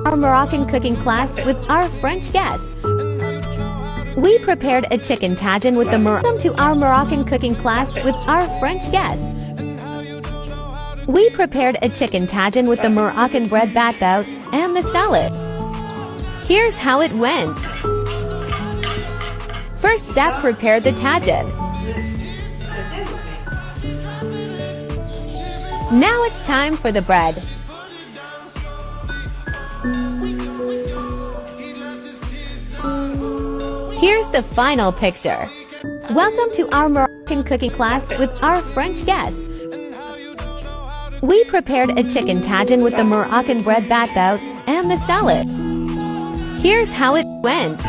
our Moroccan cooking class with our French guests. We prepared a chicken tagine with the Welcome to our Moroccan cooking class with our French guests. We prepared a chicken tagine with the Moroccan bread batout and the salad. Here's how it went. First step, prepare the tagine. Now it's time for the bread. Here's the final picture. Welcome to our Moroccan cooking class with our French guests. We prepared a chicken tagine with the Moroccan bread batout and the salad. Here's how it went.